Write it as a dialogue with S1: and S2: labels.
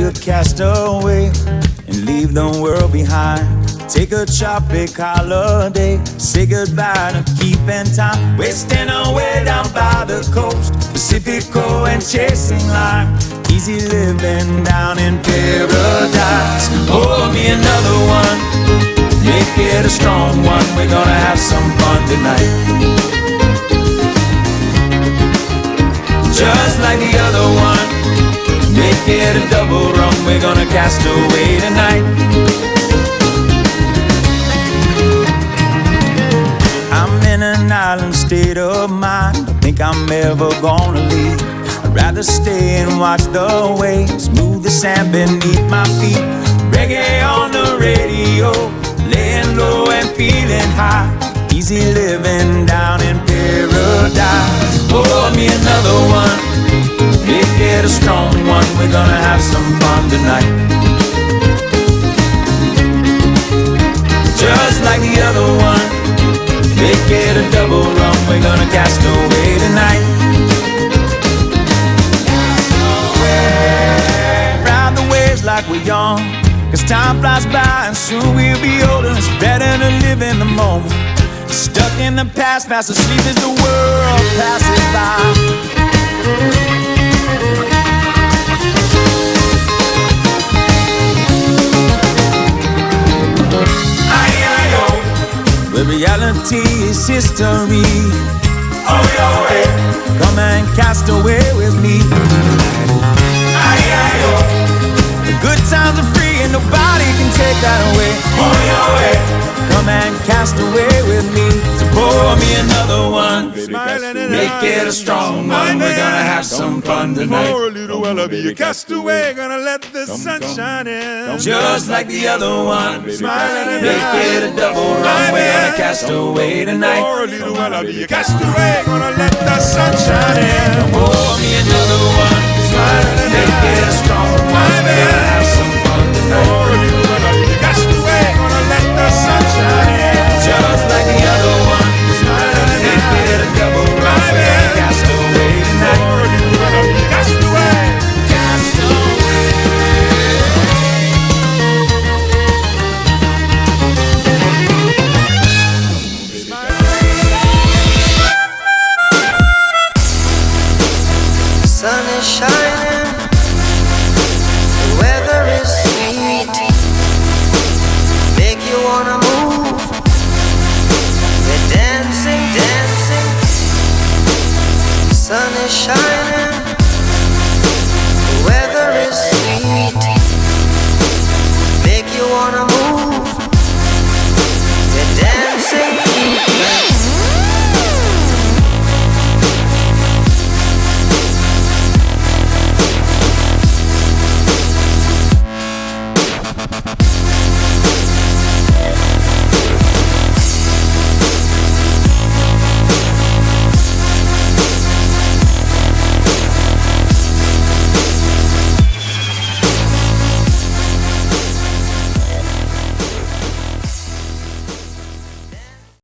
S1: a castaway and leave the world behind. Take a tropic holiday, say goodbye to keeping time. Wasting away down by the coast, Pacifico and chasing lime. Easy living down in paradise. Pour me another one, make it a strong one. We're gonna have some fun tonight, just like the other one. Make it a double rum. We're gonna cast away tonight. I'm in an island state of mind. Don't think I'm ever gonna leave. I'd rather stay and watch the waves move the sand beneath my feet. Reggae on the radio, laying low and feeling high. Easy living down in paradise. Pour me another one, make it a strong one. We're gonna have some fun tonight, just like the other one. Make it a double rum. We're gonna cast away tonight. Ride the waves like we're young, 'cause time flies by and soon we'll be older. It's better to live in the moment. Stuck in the past, fast asleep as the world passes by. Where reality is history. Oh, your way. Come and cast away with me. The good times are free and nobody can take that away. Oh, your way. Come and cast away with me. So pour me another one, make it a strong one. We're gonna have some fun tonight.
S2: For a little while I'll be a castaway, gonna let the sun shine in.
S1: Just like the other one, make it a double run. We're gonna cast away tonight.
S2: For a little while I'll be a castaway, gonna let the sun shine in.
S1: Pour me another one, make it a strong one. We're gonna have some fun tonight.
S2: For a little while I'll be a castaway, gonna let the sun shine in.
S1: Just like the other one, make it a double run. We're gonna cast away tonight.
S2: For a little while I'll be a castaway.
S3: Sun is shining.